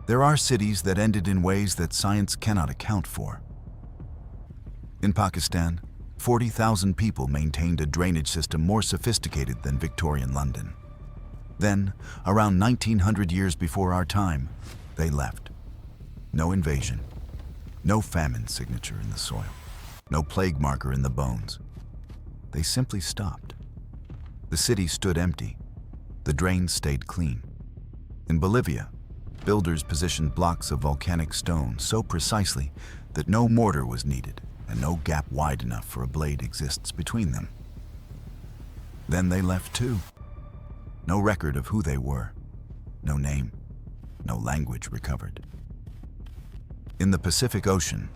There are cities that ended in ways that science cannot account for. In Pakistan, 40,000 people maintained a drainage system more sophisticated than Victorian London. Then, around 1900 years before our time, they left. No invasion, no famine signature in the soil, no plague marker in the bones. They simply stopped. The city stood empty. The drains stayed clean. In Bolivia, builders positioned blocks of volcanic stone so precisely that no mortar was needed and no gap wide enough for a blade exists between them. Then they left too. No record of who they were, no name, no language recovered. In the Pacific Ocean,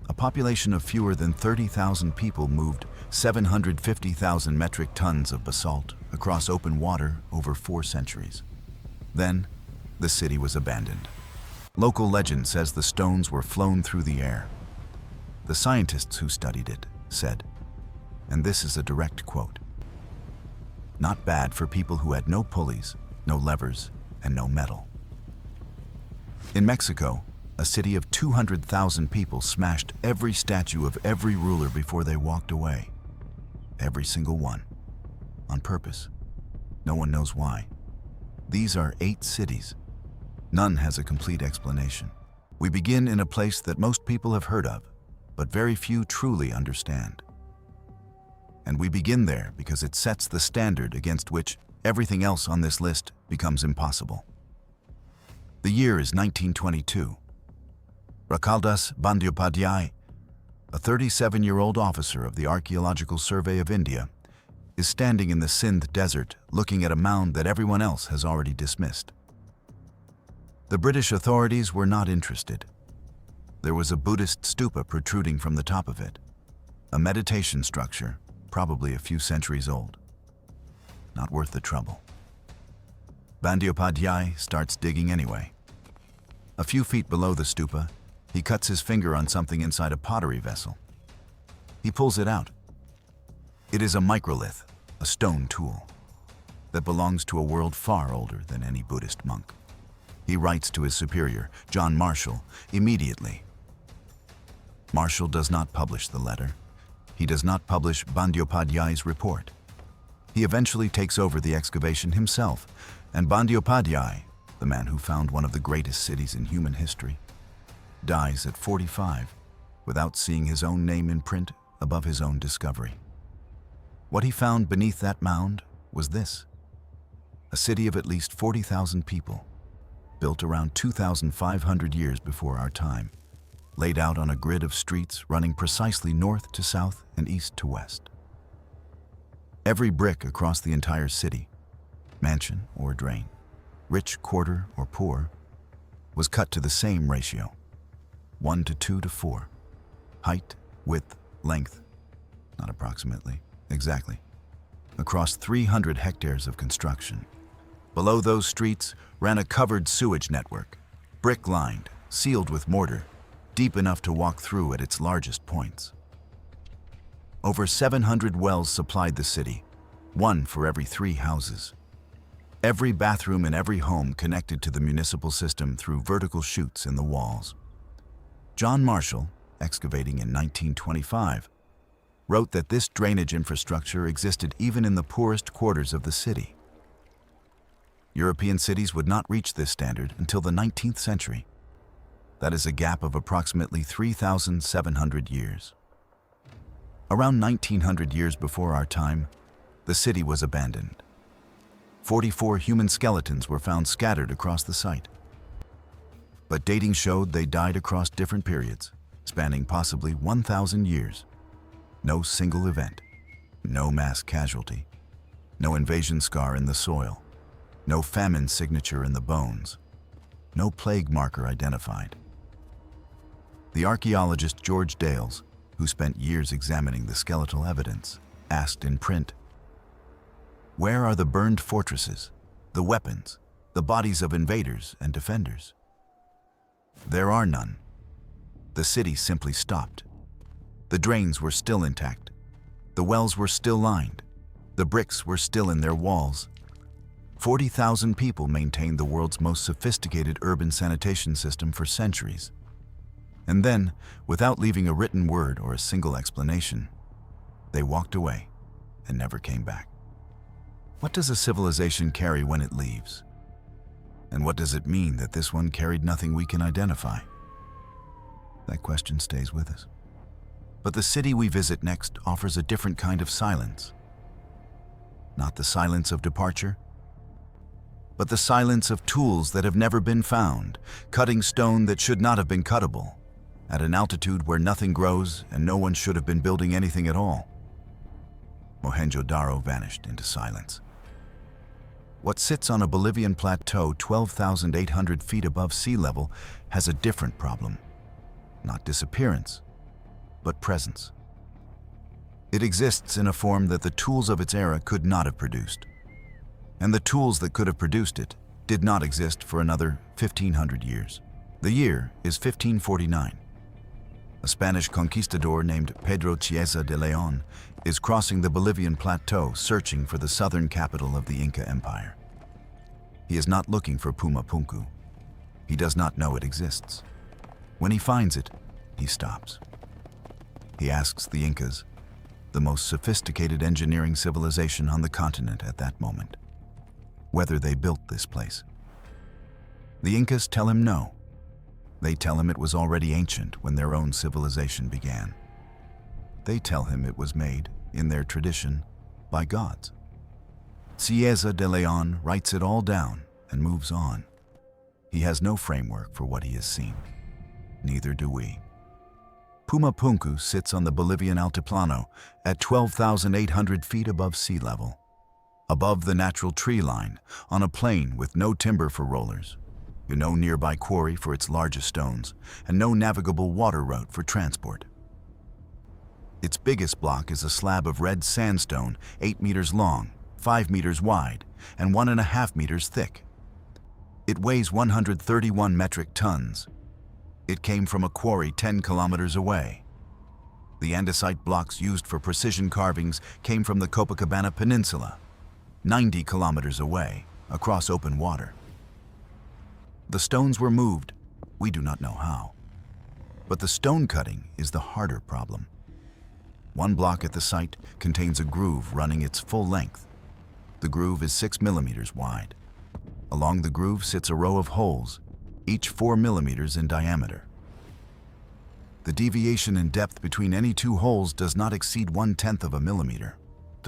a population of fewer than 30,000 people moved 750,000 metric tons of basalt across open water over 4 centuries. Then, the city was abandoned. Local legend says the stones were flown through the air. The scientists who studied it said, and this is a direct quote, "Not bad for people who had no pulleys, no levers, and no metal." In Mexico, a city of 200,000 people smashed every statue of every ruler before they walked away. Every single one. On purpose. No one knows why. These are 8 cities. None has a complete explanation. We begin in a place that most people have heard of, but very few truly understand. And we begin there because it sets the standard against which everything else on this list becomes impossible. The year is 1922. Rakaldas Bandyopadhyay, a 37-year-old officer of the Archaeological Survey of India, is standing in the Sindh desert looking at a mound that everyone else has already dismissed. The British authorities were not interested. There was a Buddhist stupa protruding from the top of it, a meditation structure, probably a few centuries old. Not worth the trouble. Bandyopadhyay starts digging anyway. A few feet below the stupa, he cuts his finger on something inside a pottery vessel. He pulls it out. It is a microlith, a stone tool, that belongs to a world far older than any Buddhist monk. He writes to his superior, John Marshall, immediately. Marshall does not publish the letter. He does not publish Bandyopadhyay's report. He eventually takes over the excavation himself, and Bandyopadhyay, the man who found one of the greatest cities in human history, dies at 45 without seeing his own name in print above his own discovery. What he found beneath that mound was this: a city of at least 40,000 people, built around 2,500 years before our time, laid out on a grid of streets running precisely north to south and east to west. Every brick across the entire city, mansion or drain, rich quarter or poor, was cut to the same ratio, 1 to 2 to 4. Height, width, length, not approximately, exactly, across 300 hectares of construction. Below those streets ran a covered sewage network, brick-lined, sealed with mortar, deep enough to walk through at its largest points. Over 700 wells supplied the city, 1 for every 3 houses. Every bathroom in every home connected to the municipal system through vertical chutes in the walls. John Marshall, excavating in 1925, wrote that this drainage infrastructure existed even in the poorest quarters of the city. European cities would not reach this standard until the 19th century. That is a gap of approximately 3,700 years. Around 1900 years before our time, the city was abandoned. 44 human skeletons were found scattered across the site. But dating showed they died across different periods, spanning possibly 1,000 years. No single event, no mass casualty, no invasion scar in the soil, no famine signature in the bones, no plague marker identified. The archaeologist George Dales, who spent years examining the skeletal evidence, asked in print, "Where are the burned fortresses, the weapons, the bodies of invaders and defenders?" There are none. The city simply stopped. The drains were still intact. The wells were still lined. The bricks were still in their walls. 40,000 people maintained the world's most sophisticated urban sanitation system for centuries. And then, without leaving a written word or a single explanation, they walked away and never came back. What does a civilization carry when it leaves? And what does it mean that this one carried nothing we can identify? That question stays with us. But the city we visit next offers a different kind of silence. Not the silence of departure, but the silence of tools that have never been found, cutting stone that should not have been cuttable, at an altitude where nothing grows and no one should have been building anything at all. Mohenjo-Daro vanished into silence. What sits on a Bolivian plateau 12,800 feet above sea level has a different problem. Not disappearance, but presence. It exists in a form that the tools of its era could not have produced. And the tools that could have produced it did not exist for another 1,500 years. The year is 1549. A Spanish conquistador named Pedro Chiesa de Leon is crossing the Bolivian plateau searching for the southern capital of the Inca Empire. He is not looking for Puma Punku. He does not know it exists. When he finds it, he stops. He asks the Incas, the most sophisticated engineering civilization on the continent at that moment, whether they built this place. The Incas tell him no. They tell him it was already ancient when their own civilization began. They tell him it was made, in their tradition, by gods. Chiesa de Leon writes it all down and moves on. He has no framework for what he has seen. Neither do we. Puma Punku sits on the Bolivian altiplano at 12,800 feet above sea level, above the natural tree line, on a plain with no timber for rollers, no nearby quarry for its largest stones, and no navigable water route for transport. Its biggest block is a slab of red sandstone 8 meters long, 5 meters wide, and 1.5 meters thick. It weighs 131 metric tons. It came from a quarry 10 kilometers away. The andesite blocks used for precision carvings came from the Copacabana Peninsula, 90 kilometers away, across open water. The stones were moved, we do not know how. But the stone cutting is the harder problem. One block at the site contains a groove running its full length. The groove is 6 millimeters wide. Along the groove sits a row of holes, each 4 millimeters in diameter. The deviation in depth between any two holes does not exceed 1/10 of a millimeter.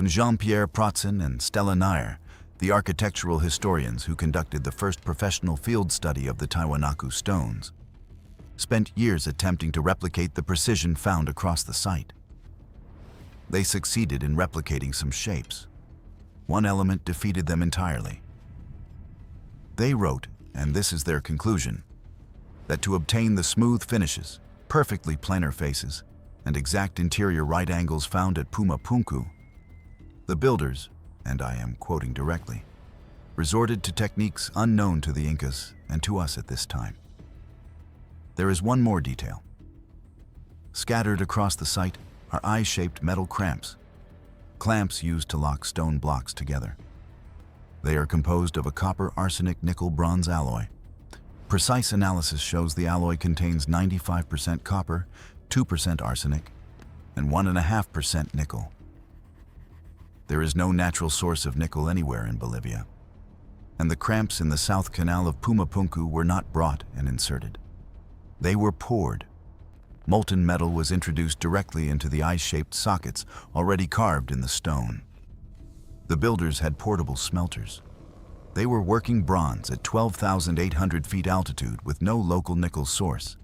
Jean-Pierre Pratzen and Stella Nair, the architectural historians who conducted the first professional field study of the Tiwanaku stones, spent years attempting to replicate the precision found across the site. They succeeded in replicating some shapes. One element defeated them entirely. They wrote, and this is their conclusion, that to obtain the smooth finishes, perfectly planar faces, and exact interior right angles found at Puma Punku, the builders, and I am quoting directly, resorted to techniques unknown to the Incas and to us at this time. There is one more detail. Scattered across the site are eye-shaped metal clamps used to lock stone blocks together. They are composed of a copper, arsenic, nickel, bronze alloy. Precise analysis shows the alloy contains 95% copper, 2% arsenic, and 1.5% nickel. There is no natural source of nickel anywhere in Bolivia, and the cramps in the south canal of Puma Punku were not brought and inserted. They were poured. Molten metal was introduced directly into the eye-shaped sockets already carved in the stone. The builders had portable smelters. They were working bronze at 12,800 feet altitude with no local nickel source,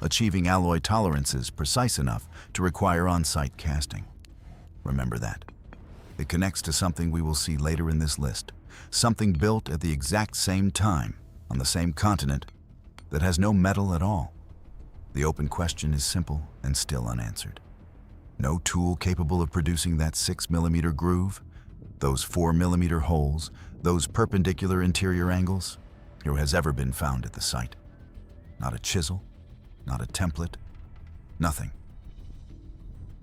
achieving alloy tolerances precise enough to require on-site casting. Remember that. It connects to something we will see later in this list, something built at the exact same time, on the same continent, that has no metal at all. The open question is simple and still unanswered. No tool capable of producing that 6 millimeter groove, those 4 millimeter holes, those perpendicular interior angles, has ever been found at the site. Not a chisel, not a template, nothing.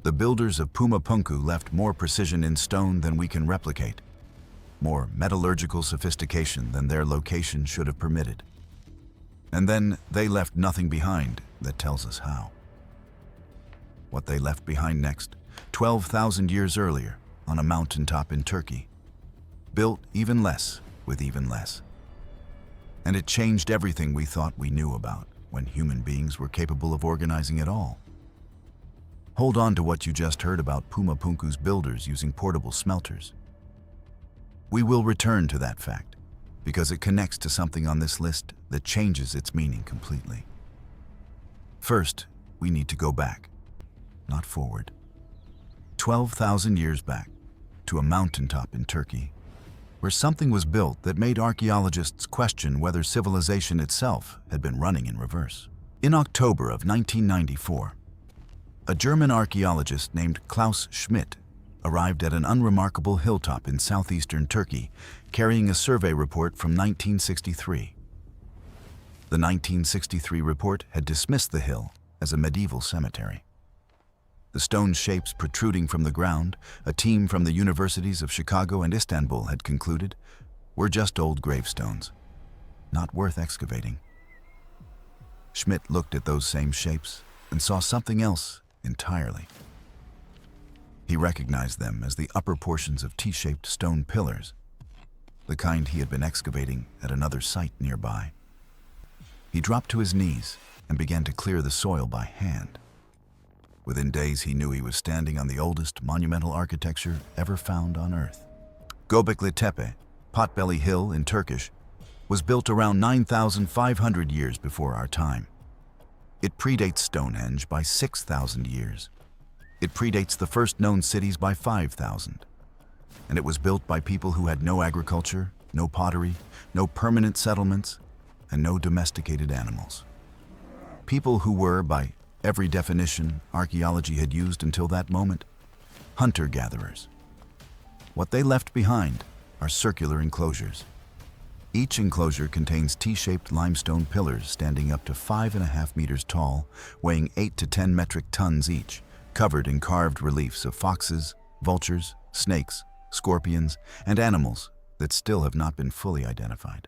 The builders of Puma Punku left more precision in stone than we can replicate. more metallurgical sophistication than their location should have permitted. And then they left nothing behind that tells us how. What they left behind next, 12,000 years earlier, on a mountaintop in Turkey, built even less with even less. And it changed everything we thought we knew about when human beings were capable of organizing it all. Hold on to what you just heard about Puma Punku's builders using portable smelters. We will return to that fact, because it connects to something on this list that changes its meaning completely. First, we need to go back, not forward. 12,000 years back, to a mountaintop in Turkey, where something was built that made archaeologists question whether civilization itself had been running in reverse. In October of 1994, a German archaeologist named Klaus Schmidt arrived at an unremarkable hilltop in southeastern Turkey, carrying a survey report from 1963. The 1963 report had dismissed the hill as a medieval cemetery. The stone shapes protruding from the ground, a team from the universities of Chicago and Istanbul had concluded, were just old gravestones, not worth excavating. Schmidt looked at those same shapes and saw something else entirely. He recognized them as the upper portions of T-shaped stone pillars, the kind he had been excavating at another site nearby. He dropped to his knees and began to clear the soil by hand. Within days, he knew he was standing on the oldest monumental architecture ever found on Earth. Göbekli Tepe, Potbelly Hill in Turkish, was built around 9,500 years before our time. It predates Stonehenge by 6,000 years. It predates the first known cities by 5,000. And it was built by people who had no agriculture, no pottery, no permanent settlements, and no domesticated animals. People who were, by every definition archaeology had used until that moment, hunter-gatherers. What they left behind are circular enclosures. Each enclosure contains T-shaped limestone pillars standing up to 5.5 meters tall, weighing 8 to 10 metric tons each, covered in carved reliefs of foxes, vultures, snakes, scorpions, and animals that still have not been fully identified.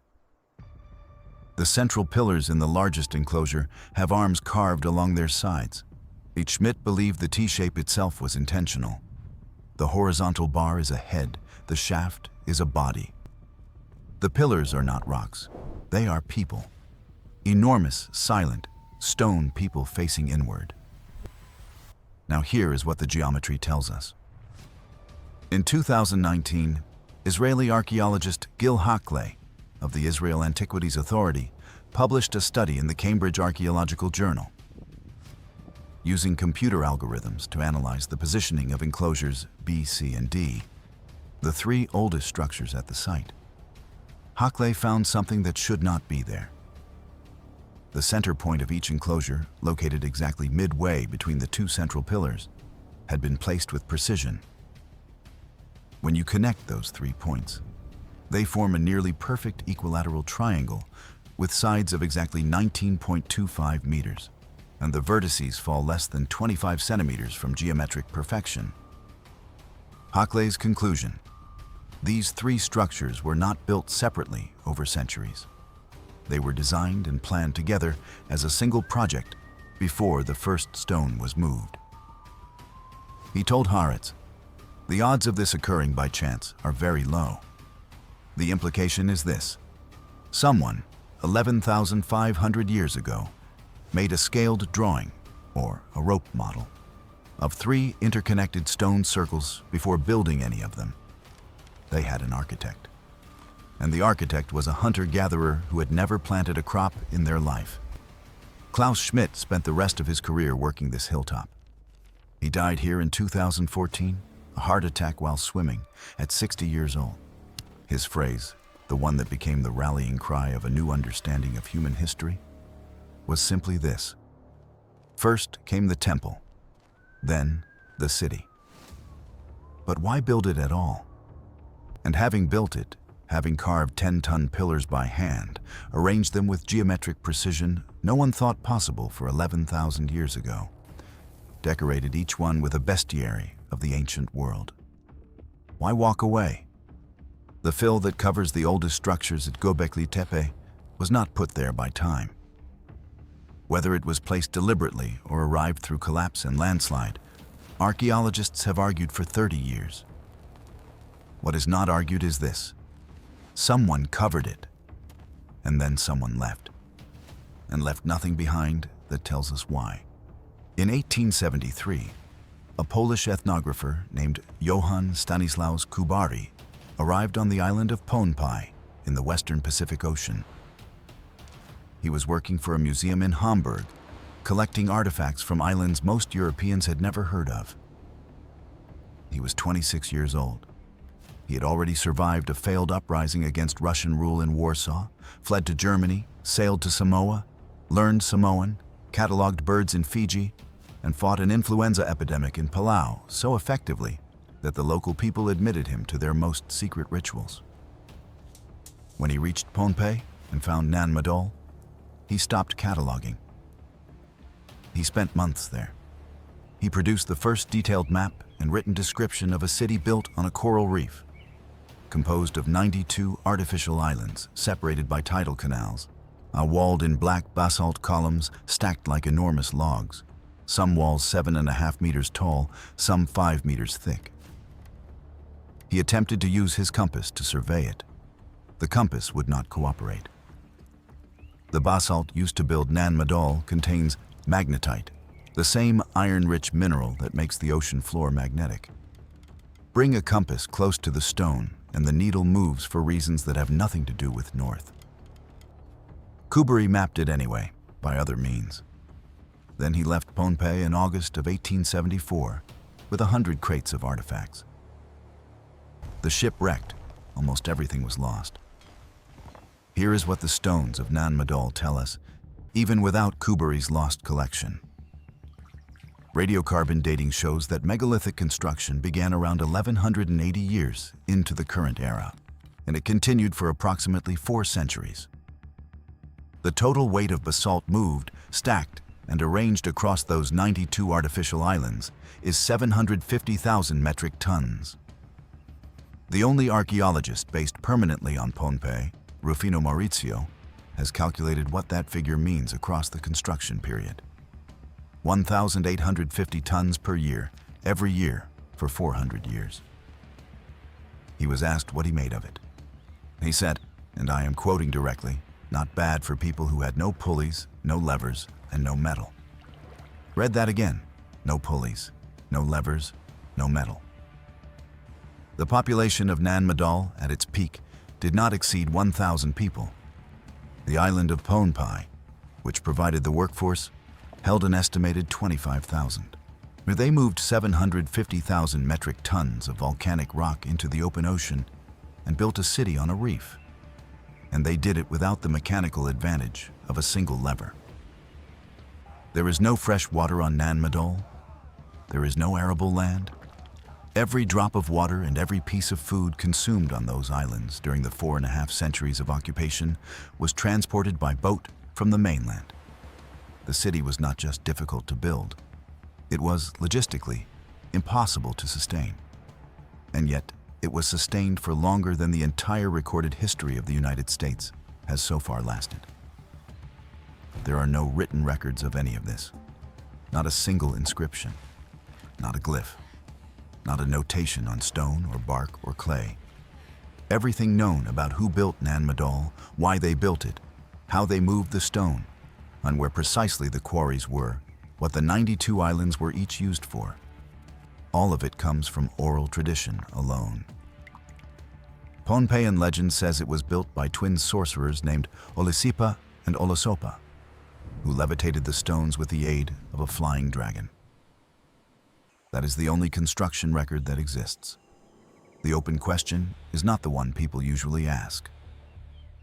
The central pillars in the largest enclosure have arms carved along their sides. Schmidt believed the T-shape itself was intentional. The horizontal bar is a head, the shaft is a body. The pillars are not rocks, they are people. Enormous, silent, stone people facing inward. Now here is what the geometry tells us. In 2019, Israeli archaeologist Gil Hakle of the Israel Antiquities Authority published a study in the Cambridge Archaeological Journal. Using computer algorithms to analyze the positioning of enclosures B, C, and D, the three oldest structures at the site, Hakle found something that should not be there. The center point of each enclosure, located exactly midway between the two central pillars, had been placed with precision. When you connect those 3 points, they form a nearly perfect equilateral triangle with sides of exactly 19.25 meters, and the vertices fall less than 25 centimeters from geometric perfection. Hakle's conclusion: these three structures were not built separately over centuries. They were designed and planned together as a single project before the first stone was moved. He told Haaretz, "The odds of this occurring by chance are very low. The implication is this: someone, 11,500 years ago, made a scaled drawing, or a rope model, of 3 interconnected stone circles before building any of them. They had an architect. And the architect was a hunter-gatherer who had never planted a crop in their life." Klaus Schmidt spent the rest of his career working this hilltop. He died here in 2014, a heart attack while swimming, at 60 years old. His phrase, the one that became the rallying cry of a new understanding of human history, was simply this: first came the temple, then the city. But why build it at all? And having built it, having carved 10-ton pillars by hand, arranged them with geometric precision no one thought possible for 11,000 years ago, decorated each one with a bestiary of the ancient world. Why walk away? The fill that covers the oldest structures at Göbekli Tepe was not put there by time. Whether it was placed deliberately or arrived through collapse and landslide, archaeologists have argued for 30 years. What is not argued is this: someone covered it, and then someone left, and left nothing behind that tells us why. In 1873, a Polish ethnographer named Johann Stanislaus Kubary arrived on the island of Pohnpei in the western Pacific Ocean. He was working for a museum in Hamburg, collecting artifacts from islands most Europeans had never heard of. He was 26 years old. He had already survived a failed uprising against Russian rule in Warsaw, fled to Germany, sailed to Samoa, learned Samoan, catalogued birds in Fiji, and fought an influenza epidemic in Palau so effectively that the local people admitted him to their most secret rituals. When he reached Pohnpei and found Nan Madol, he stopped cataloging. He spent months there. He produced the first detailed map and written description of a city built on a coral reef, composed of 92 artificial islands separated by tidal canals, walled in black basalt columns stacked like enormous logs, some walls 7.5 meters tall, some 5 meters thick. He attempted to use his compass to survey it. The compass would not cooperate. The basalt used to build Nan Madol contains magnetite, the same iron-rich mineral that makes the ocean floor magnetic. Bring a compass close to the stone and the needle moves for reasons that have nothing to do with north. Kubary mapped it anyway, by other means. Then he left Pohnpei in August of 1874 with 100 crates of artifacts. The ship wrecked. Almost everything was lost. Here is what the stones of Nan Madol tell us, even without Kubary's lost collection. Radiocarbon dating shows that megalithic construction began around 1180 years into the current era, and it continued for approximately 4 centuries. The total weight of basalt moved, stacked, and arranged across those 92 artificial islands is 750,000 metric tons. The only archaeologist based permanently on Pohnpei, Rufino Maurizio, has calculated what that figure means across the construction period. 1,850 tons per year, every year, for 400 years. He was asked what he made of it. He said, and I am quoting directly, "Not bad for people who had no pulleys, no levers, and no metal." Read that again. No pulleys, no levers, no metal. The population of Nan Madol at its peak did not exceed 1,000 people. The island of Pohnpei, which provided the workforce, held an estimated 25,000. They moved 750,000 metric tons of volcanic rock into the open ocean and built a city on a reef. And they did it without the mechanical advantage of a single lever. There is no fresh water on Nan Madol. There is no arable land. Every drop of water and every piece of food consumed on those islands during the 4.5 centuries of occupation was transported by boat from the mainland. The city was not just difficult to build, it was logistically impossible to sustain. And yet, it was sustained for longer than the entire recorded history of the United States has so far lasted. There are no written records of any of this. Not a single inscription, not a glyph, not a notation on stone or bark or clay. Everything known about who built Nan Madol, why they built it, how they moved the stone, and where precisely the quarries were, what the 92 islands were each used for. All of it comes from oral tradition alone. Pohnpeian legend says it was built by twin sorcerers named Olisipa and Olosopa, who levitated the stones with the aid of a flying dragon. That is the only construction record that exists. The open question is not the one people usually ask.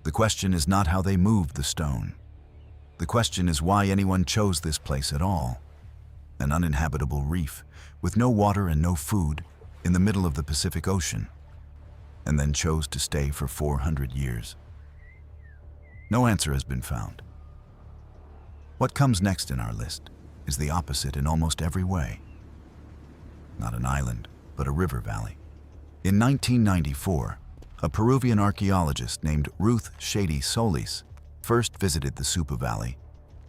The question is not how they moved the stone. The question is why anyone chose this place at all. An uninhabitable reef, with no water and no food, in the middle of the Pacific Ocean, and then chose to stay for 400 years. No answer has been found. What comes next in our list is the opposite in almost every way. Not an island, but a river valley. In 1994, A Peruvian archaeologist named Ruth Shady Solis first visited the Supa Valley,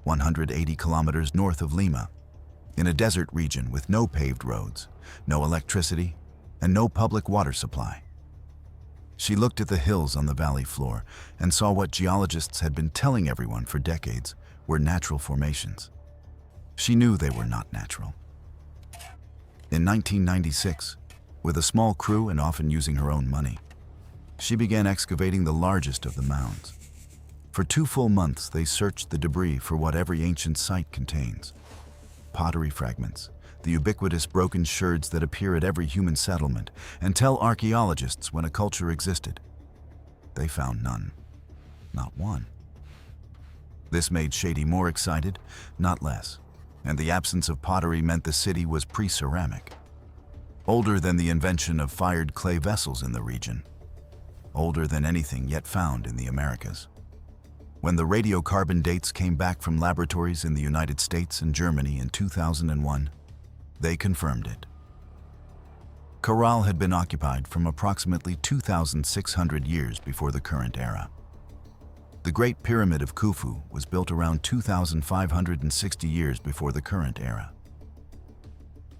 180 kilometers north of Lima, in a desert region with no paved roads, no electricity, and no public water supply. She looked at the hills on the valley floor and saw what geologists had been telling everyone for decades were natural formations. She knew they were not natural. In 1996, with a small crew and often using her own money, she began excavating the largest of the mounds. For 2 full months, they searched the debris for what every ancient site contains: pottery fragments, the ubiquitous broken sherds that appear at every human settlement and tell archaeologists when a culture existed. They found none, not one. This made Shady more excited, not less, and the absence of pottery meant the city was pre-ceramic, older than the invention of fired clay vessels in the region, older than anything yet found in the Americas. When the radiocarbon dates came back from laboratories in the United States and Germany in 2001, they confirmed it. Caral had been occupied from approximately 2,600 years before the current era. The Great Pyramid of Khufu was built around 2,560 years before the current era.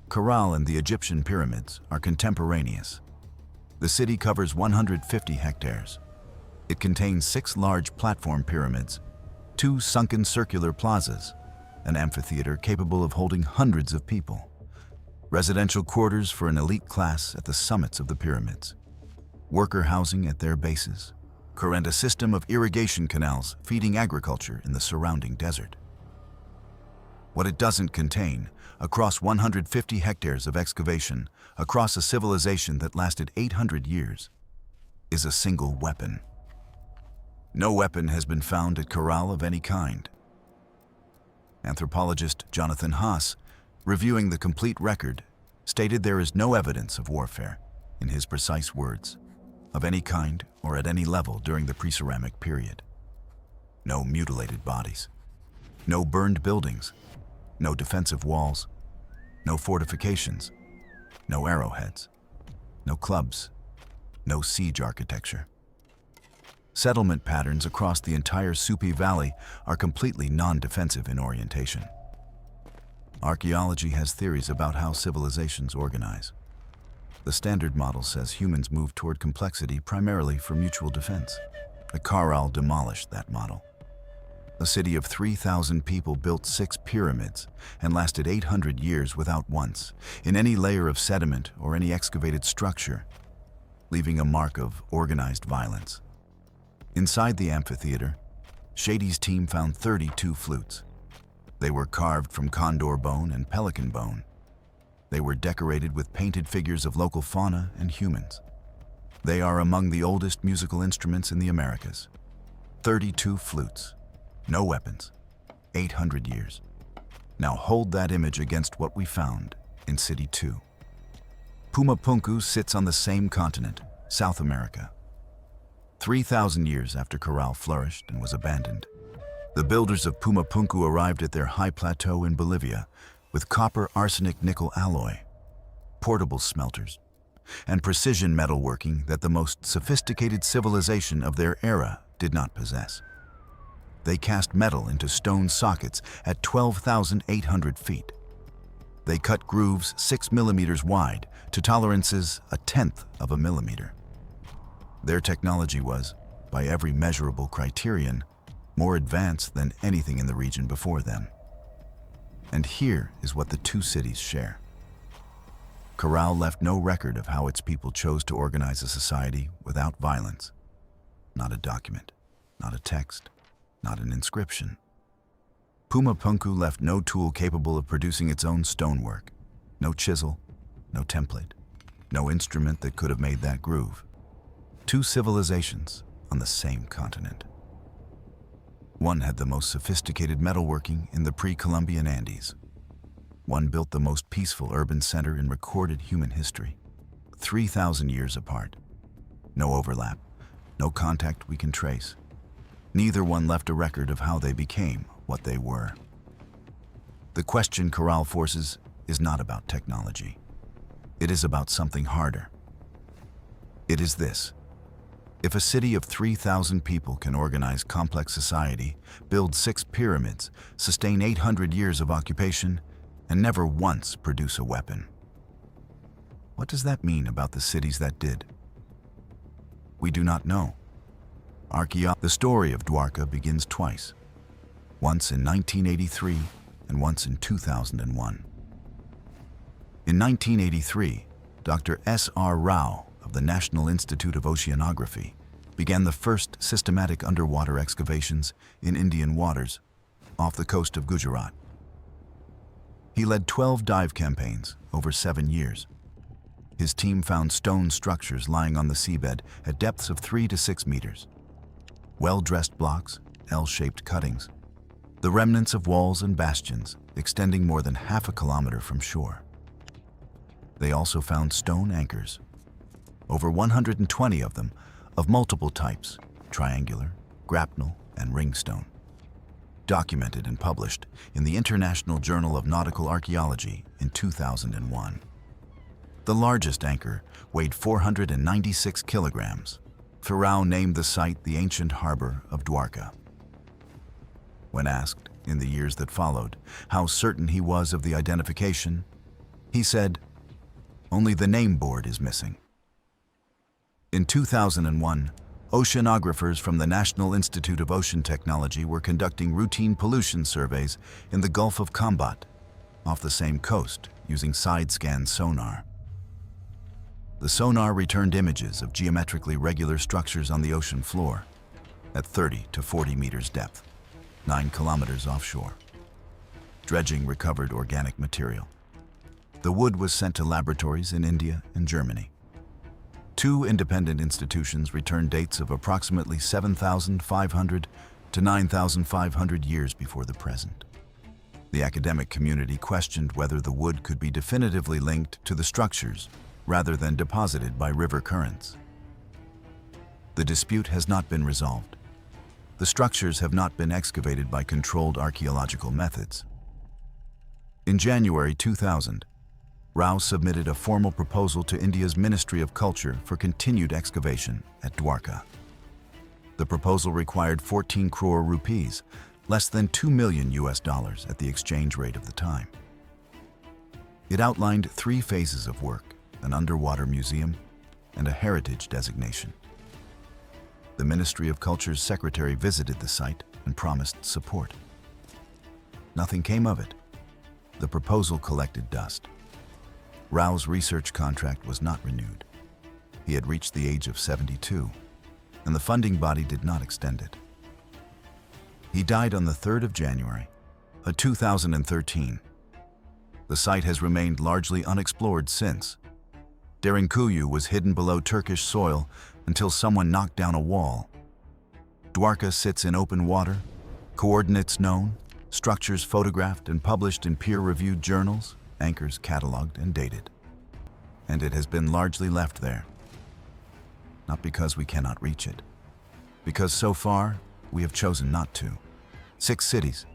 Caral and the Egyptian pyramids are contemporaneous. The city covers 150 hectares. It contains 6 large platform pyramids, 2 sunken circular plazas, an amphitheater capable of holding hundreds of people, residential quarters for an elite class at the summits of the pyramids, worker housing at their bases, and a system of irrigation canals feeding agriculture in the surrounding desert. What it doesn't contain, across 150 hectares of excavation, across a civilization that lasted 800 years, is a single weapon. No weapon has been found at Caral of any kind. Anthropologist Jonathan Haas, reviewing the complete record, stated there is no evidence of warfare, in his precise words, of any kind or at any level during the pre-ceramic period. No mutilated bodies, no burned buildings, no defensive walls, no fortifications, no arrowheads, no clubs, no siege architecture. Settlement patterns across the entire Supa Valley are completely non-defensive in orientation. Archaeology has theories about how civilizations organize. The standard model says humans move toward complexity primarily for mutual defense. The Caral demolished that model. A city of 3,000 people built 6 pyramids and lasted 800 years without once, in any layer of sediment or any excavated structure, leaving a mark of organized violence. Inside the amphitheater, Shady's team found 32 flutes. They were carved from condor bone and pelican bone. They were decorated with painted figures of local fauna and humans. They are among the oldest musical instruments in the Americas. 32 flutes, no weapons, 800 years. Now hold that image against what we found in City 2. Puma Punku sits on the same continent, South America. 3,000 years after Caral flourished and was abandoned, the builders of Puma Punku arrived at their high plateau in Bolivia with copper arsenic nickel alloy, portable smelters, and precision metalworking that the most sophisticated civilization of their era did not possess. They cast metal into stone sockets at 12,800 feet. They cut grooves 6 millimeters wide to tolerances 1/10 of a millimeter. Their technology was, by every measurable criterion, more advanced than anything in the region before them. And here is what the two cities share. Caral left no record of how its people chose to organize a society without violence. Not a document, not a text, not an inscription. Puma Punku left no tool capable of producing its own stonework, no chisel, no template, no instrument that could have made that groove. 2 civilizations on the same continent. One had the most sophisticated metalworking in the pre-Columbian Andes. One built the most peaceful urban center in recorded human history. 3,000 years apart. No overlap, no contact we can trace. Neither one left a record of how they became what they were. The question Caral forces is not about technology. It is about something harder. It is this: If a city of 3,000 people can organize complex society, build 6 pyramids, sustain 800 years of occupation, and never once produce a weapon, what does that mean about the cities that did? We do not know. The story of Dwarka begins twice, once in 1983 and once in 2001. In 1983, Dr. S.R. Rao of the National Institute of Oceanography began the first systematic underwater excavations in Indian waters off the coast of Gujarat. He led 12 dive campaigns over 7 years. His team found stone structures lying on the seabed at depths of 3 to 6 meters. Well-dressed blocks, L-shaped cuttings, the remnants of walls and bastions extending more than half a kilometer from shore. They also found stone anchors, over 120 of them, of multiple types, triangular, grapnel, and ringstone. Documented and published in the International Journal of Nautical Archaeology in 2001. The largest anchor weighed 496 kilograms. Rao named the site the ancient harbor of Dwarka. When asked, in the years that followed, how certain he was of the identification, he said, "Only the name board is missing." In 2001, oceanographers from the National Institute of Ocean Technology were conducting routine pollution surveys in the Gulf of Combat, off the same coast, using side-scan sonar. The sonar returned images of geometrically regular structures on the ocean floor at 30 to 40 meters depth, 9 kilometers offshore. Dredging recovered organic material. The wood was sent to laboratories in India and Germany. 2 independent institutions returned dates of approximately 7,500 to 9,500 years before the present. The academic community questioned whether the wood could be definitively linked to the structures rather than deposited by river currents. The dispute has not been resolved. The structures have not been excavated by controlled archaeological methods. In January 2000, Rao submitted a formal proposal to India's Ministry of Culture for continued excavation at Dwarka. The proposal required 14 crore rupees, less than $2 million at the exchange rate of the time. It outlined 3 phases of work: an underwater museum, and a heritage designation. The Ministry of Culture's secretary visited the site and promised support. Nothing came of it. The proposal collected dust. Rao's research contract was not renewed. He had reached the age of 72, and the funding body did not extend it. He died on the 3rd of January, 2013. The site has remained largely unexplored since. Derinkuyu was hidden below Turkish soil until someone knocked down a wall. Dwarka sits in open water, coordinates known, structures photographed and published in peer-reviewed journals, anchors cataloged and dated. And it has been largely left there. Not because we cannot reach it, because so far we have chosen not to. 6 cities,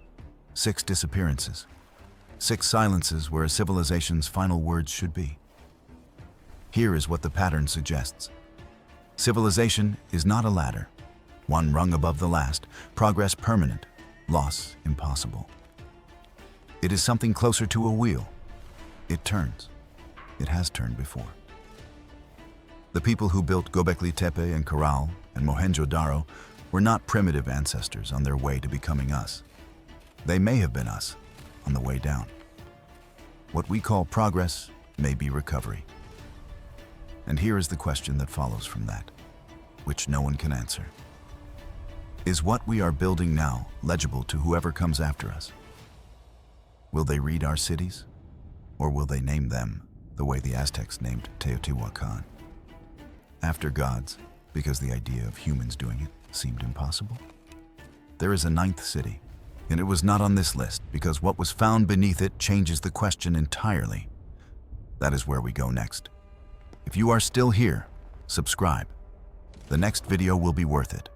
6 disappearances, 6 silences where a civilization's final words should be. Here is what the pattern suggests. Civilization is not a ladder, one rung above the last, progress permanent, loss impossible. It is something closer to a wheel. It turns. It has turned before. The people who built Göbekli Tepe and Caral and Mohenjo-Daro were not primitive ancestors on their way to becoming us. They may have been us on the way down. What we call progress may be recovery. And here is the question that follows from that, which no one can answer. Is what we are building now legible to whoever comes after us? Will they read our cities? Or will they name them the way the Aztecs named Teotihuacan? After gods, because the idea of humans doing it seemed impossible? There is a 9th city, and it was not on this list because what was found beneath it changes the question entirely. That is where we go next. If you are still here, subscribe. The next video will be worth it.